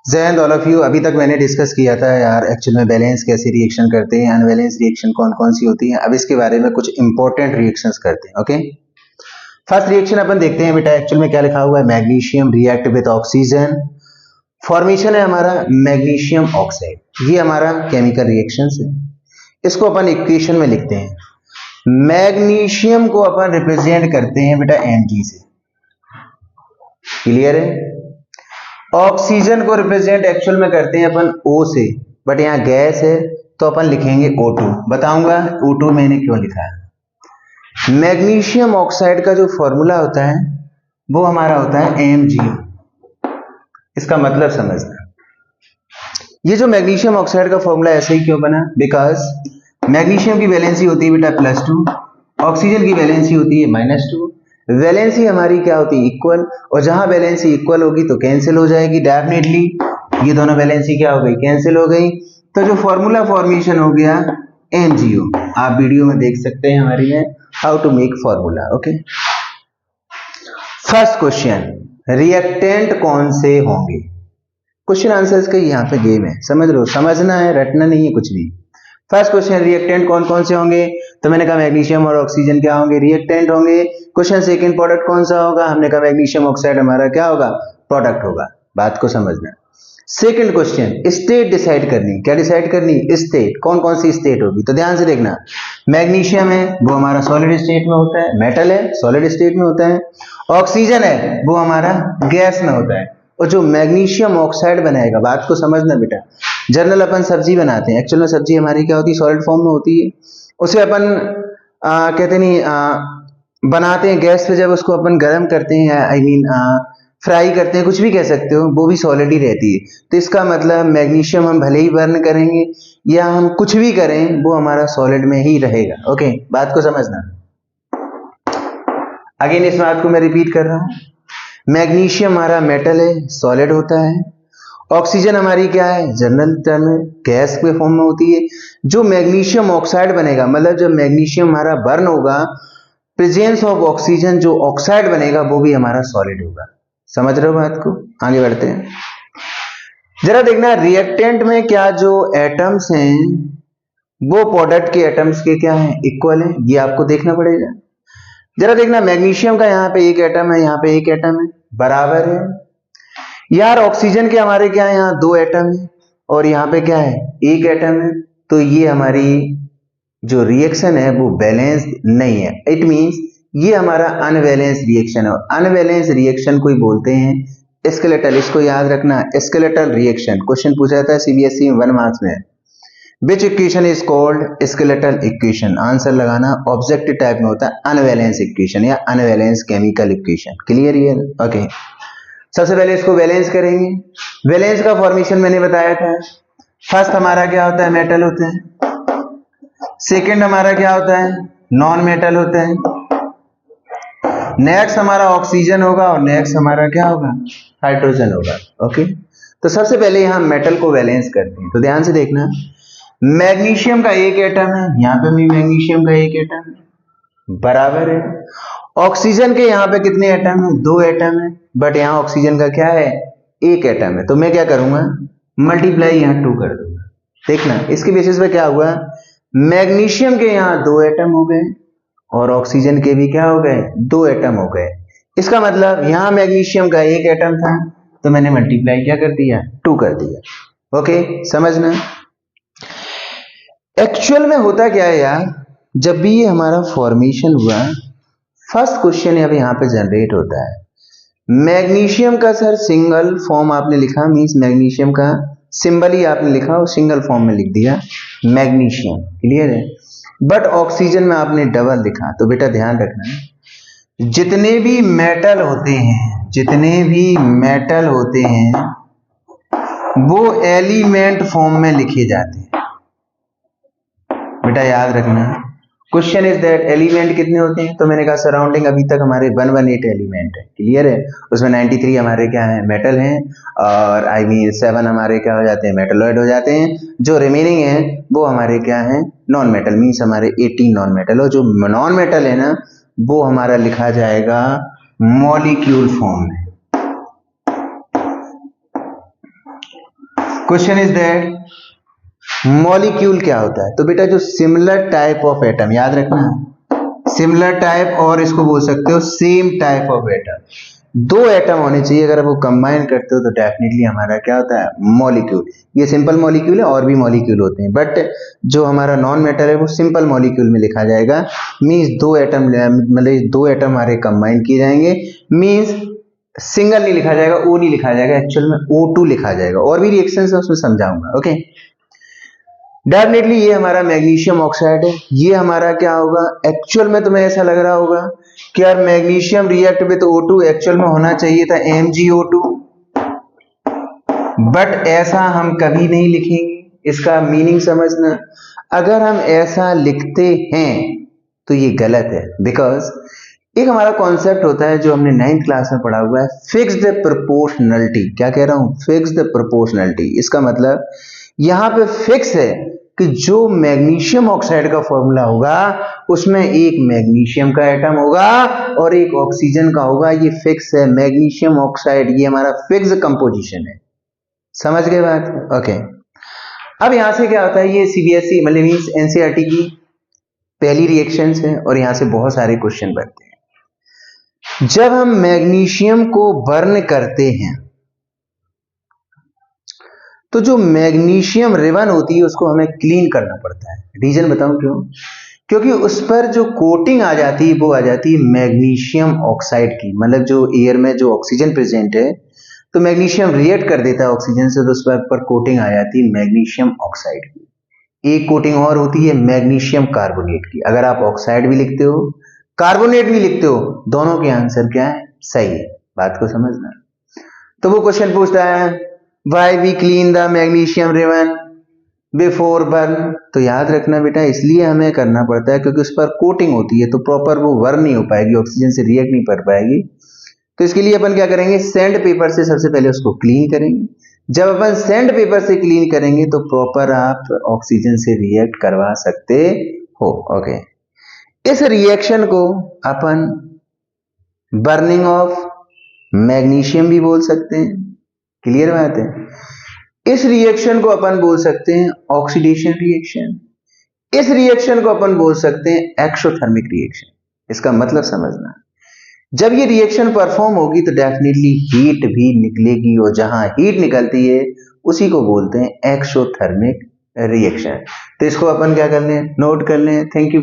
Jain all of you, अभी तक मैंने डिस्कस किया था यार एक्चुअल में बैलेंस कैसे रिएक्शन करते हैं, अनबैलेंस रिएक्शन कौन कौन सी होती है। अब इसके बारे में कुछ इंपॉर्टेंट रिएक्शंस करते हैं। ओके, फर्स्ट रिएक्शन अपन देखते हैं बेटा। एक्चुअल में क्या लिखा हुआ है, magnesium react with oxygen, formation है हमारा मैग्नीशियम ऑक्साइड। ये हमारा केमिकल रिएक्शन है। इसको अपन इक्वेशन में लिखते हैं। मैग्नीशियम को अपन रिप्रेजेंट करते हैं बेटा Mg से, क्लियर है। ऑक्सीजन को रिप्रेजेंट एक्चुअल में करते हैं अपन O से, बट यहाँ गैस है तो अपन लिखेंगे O2। बताऊंगा O2 मैंने क्यों लिखा है। मैग्नीशियम ऑक्साइड का जो फॉर्मूला होता है वो हमारा होता है MgO। इसका मतलब समझना, ये जो मैग्नीशियम ऑक्साइड का फॉर्मूला ऐसे ही क्यों बना, बिकॉज मैग्नीशियम की वैलेंसी होती है बेटा +2, ऑक्सीजन की वैलेंसी होती है -2। वैलेंसी हमारी क्या होती है, इक्वल, और जहां वैलेंसी इक्वल होगी तो कैंसिल हो जाएगी डेफिनेटली। ये दोनों वैलेंसी क्या हो गई, कैंसिल हो गई। तो जो फॉर्मूला फॉर्मेशन हो गया MgO, आप वीडियो में देख सकते हैं हमारी में how to make formula. Okay, first question, reactant कौन से होंगे। क्वेश्चन आंसर्स का यहाँ पे गेम है, समझ लो, समझना है, रटना नहीं है कुछ भी। फर्स्ट क्वेश्चन, रिएक्टेंट कौन कौन से होंगे, तो मैंने कहा मैग्नीशियम और ऑक्सीजन क्या होंगे, रिएक्टेंट होंगे। क्वेश्चन सेकंड, प्रोडक्ट कौन सा होगा, हमने कहा मैग्नीशियम ऑक्साइड हमारा क्या होगा, प्रोडक्ट होगा। बात को समझना। सेकंड क्वेश्चन, स्टेट डिसाइड करनी, क्या डिसाइड करनी, स्टेट, कौन कौन सी स्टेट होगी। तो ध्यान से देखना, मैग्नीशियम है वो हमारा सॉलिड स्टेट में होता है, मेटल है सॉलिड स्टेट में होता है, ऑक्सीजन है वो हमारा गैस में होता है। और जो मैग्नीशियम ऑक्साइड बनाएगा, बात को समझना बेटा, जनरल अपन सब्जी बनाते हैं, एक्चुअल में सब्जी हमारी क्या होती है, सॉलिड फॉर्म में होती है। उसे अपन कहते नहीं बनाते हैं गैस पे, जब उसको अपन गर्म करते हैं, आई मीन फ्राई करते हैं, कुछ भी कह सकते हो, वो भी सॉलिड ही रहती है। तो इसका मतलब मैग्नीशियम हम भले ही बर्न करेंगे या हम कुछ भी करें, वो हमारा सॉलिड में ही रहेगा। ओके, बात को समझना। अगेन इस बात को मैं रिपीट कर रहा हूं, मैग्नीशियम हमारा मेटल है, सॉलिड होता है। ऑक्सीजन हमारी क्या है, जनरल टर्म में गैस के फॉर्म में होती है। जो मैग्नीशियम ऑक्साइड बनेगा, मतलब जब मैग्नीशियम हमारा बर्न होगा, प्रेजेंस ऑफ ऑक्सीजन, जो ऑक्साइड बनेगा वो भी हमारा सॉलिड होगा। समझ रहे हो बात को, आगे बढ़ते हैं। जरा देखना, रिएक्टेंट में क्या जो एटम्स हैं वो प्रोडक्ट के एटम्स के क्या है, इक्वल है, ये आपको देखना पड़ेगा। जरा देखना, मैग्नीशियम का यहाँ पे एक एटम है, यहाँ पे एक एटम है, बराबर है यार। ऑक्सीजन के हमारे क्या है, यहाँ 2 एटम है और यहाँ पे क्या है, 1 एटम है। तो ये हमारी जो रिएक्शन है वो बैलेंस नहीं है। इट मींस ये हमारा अनबैलेंस रिएक्शन है। और अनबैलेंस रिएक्शन को ही बोलते हैं स्केलेटल। इसको याद रखना, स्केलेटल रिएक्शन। क्वेश्चन पूछा जाता है सीबीएसई में 1 मार्क्स में, विच equation is called skeletal equation. Answer लगाना, ऑब्जेक्टिव टाइप में होता है अनबैलेंस इक्वेशन या अनबैलेंस केमिकल इक्वेशन। क्लियर है? ओके, सबसे पहले इसको बैलेंस करेंगे। बैलेंस का फॉर्मेशन मैंने बताया था। फर्स्ट हमारा क्या होता है, मेटल होते हैं। सेकंड हमारा क्या होता है, नॉन मेटल होता है। नेक्स्ट हमारा ऑक्सीजन होगा और नेक्स्ट हमारा क्या होगा, हाइड्रोजन होगा। ओके, तो सबसे पहले यहां मेटल को बैलेंस करते हैं। तो ध्यान से देखना, मैग्नीशियम का एक एटम है, यहां पे भी मैग्नीशियम का एक एटम है, बराबर है। ऑक्सीजन के यहाँ पे कितने एटम है, 2 एटम है, बट यहाँ ऑक्सीजन का क्या है, 1 एटम है। तो मैं क्या करूंगा, मल्टीप्लाई यहाँ 2 कर दूंगा। देखना, इसके बेसिस पे क्या हुआ, मैग्नीशियम के यहाँ 2 एटम हो गए और ऑक्सीजन के भी क्या हो गए, 2 एटम हो गए। इसका मतलब यहाँ मैग्नीशियम का 1 एटम था, तो मैंने मल्टीप्लाई क्या कर दिया, 2 कर दिया। ओके, समझना। एक्चुअल में होता क्या है यार, जब भी ये हमारा फॉर्मेशन हुआ, फर्स्ट क्वेश्चन अब यहाँ पे जनरेट होता है। मैग्नीशियम का सर सिंगल फॉर्म आपने लिखा, मींस मैग्नीशियम का सिंबल ही आपने लिखा और सिंगल फॉर्म में लिख दिया मैग्नीशियम। क्लियर है? बट ऑक्सीजन में आपने डबल लिखा। तो बेटा ध्यान रखना, जितने भी मेटल होते हैं, जितने भी मेटल होते हैं वो एलिमेंट फॉर्म में लिखे जाते हैं। बेटा याद रखना, क्वेश्चन इज दैट एलिमेंट कितने होते हैं, तो मैंने कहा सराउंडिंग अभी तक हमारे 118 एलिमेंट है। क्लियर है? उसमें 93 हमारे क्या है, मेटल हैं, और आई मीन 7 हमारे क्या हो जाते हैं, मेटलॉइड हो जाते हैं। जो रिमेनिंग है वो हमारे क्या है, नॉन मेटल, मीन्स हमारे 18 नॉन मेटल। और जो नॉन मेटल है ना, वो हमारा लिखा जाएगा मॉलिक्यूल फॉर्म में। क्वेश्चन इज दैट मॉलिक्यूल क्या होता है? तो बेटा जो सिमिलर टाइप ऑफ एटम, याद रखना, सिमिलर टाइप और इसको बोल सकते हो सेम टाइप ऑफ एटम, दो एटम होने चाहिए। अगर वो कंबाइन करते हो तो डेफिनेटली हमारा क्या होता है? मॉलिक्यूल। ये सिंपल मॉलिक्यूल है, और भी मॉलिक्यूल होते हैं, बट जो हमारा नॉन मेटल है वो सिंपल मॉलिक्यूल में लिखा जाएगा। मींस दो एटम, मतलब दो एटम हमारे कंबाइन किए जाएंगे। मींस सिंगल नहीं लिखा जाएगा, ओ नहीं लिखा जाएगा, एक्चुअल में O2 लिखा जाएगा। और भी रिएक्शंस है उसमें समझाऊंगा। ओके, डेफिनेटली ये हमारा मैग्नीशियम ऑक्साइड है। ये हमारा क्या होगा? एक्चुअल में तुम्हें ऐसा लग रहा होगा कि यार magnesium react with O2, actual में होना चाहिए था MgO2, बट ऐसा हम कभी नहीं लिखेंगे। इसका मीनिंग समझना, अगर हम ऐसा लिखते हैं तो ये गलत है। बिकॉज एक हमारा कॉन्सेप्ट होता है जो हमने 9th क्लास में पढ़ा हुआ है, फिक्स द प्रोपोर्शनलिटी। क्या कह रहा हूं? Fix the proportionality. इसका मतलब यहां पे फिक्स है कि जो मैग्नीशियम ऑक्साइड का फॉर्मूला होगा उसमें एक मैग्नीशियम का एटम होगा और एक ऑक्सीजन का होगा। ये फिक्स है, मैग्नीशियम ऑक्साइड, ये हमारा फिक्स कंपोजिशन है। समझ गए बात? ओके, अब यहां से क्या होता है, ये सीबीएसई मतलब मींस एनसीईआरटी की पहली रिएक्शंस है और यहां से बहुत सारे क्वेश्चन बनते हैं। जब हम मैग्नीशियम को बर्न करते हैं तो जो मैग्नीशियम रिबन होती है उसको हमें क्लीन करना पड़ता है। रीजन बताऊं क्यों? क्योंकि उस पर जो कोटिंग आ जाती है वो आ जाती है मैग्नीशियम ऑक्साइड की। मतलब जो एयर में जो ऑक्सीजन प्रेजेंट है तो मैग्नीशियम रिएक्ट कर देता है ऑक्सीजन से, तो उस पर कोटिंग आ जाती है मैग्नीशियम ऑक्साइड की। एक कोटिंग और होती है मैग्नीशियम कार्बोनेट की। अगर आप ऑक्साइड भी लिखते हो, कार्बोनेट भी लिखते हो, दोनों के आंसर क्या है? सही है। बात को समझना। तो वो क्वेश्चन पूछता है why we clean the magnesium ribbon before burn. तो याद रखना बेटा, इसलिए हमें करना पड़ता है क्योंकि उस पर कोटिंग होती है तो प्रॉपर वो बर्न नहीं हो पाएगी, ऑक्सीजन से रिएक्ट नहीं कर पाएगी। तो इसके लिए अपन क्या करेंगे? सैंड पेपर से सबसे पहले उसको क्लीन करेंगे। जब अपन सैंड पेपर से क्लीन करेंगे तो प्रॉपर आप ऑक्सीजन से रिएक्ट करवा सकते हो। ओके, इस रिएक्शन को अपन बर्निंग ऑफ मैग्नीशियम भी बोल सकते हैं। क्लियर बात है? इस रिएक्शन को अपन बोल सकते हैं ऑक्सीडेशन रिएक्शन। इस रिएक्शन को अपन बोल सकते हैं एक्सोथर्मिक रिएक्शन। इसका मतलब समझना, जब ये रिएक्शन परफॉर्म होगी तो डेफिनेटली हीट भी निकलेगी और जहां हीट निकलती है उसी को बोलते हैं एक्सोथर्मिक रिएक्शन। तो इसको अपन क्या कर लें? नोट कर लें। Thank you.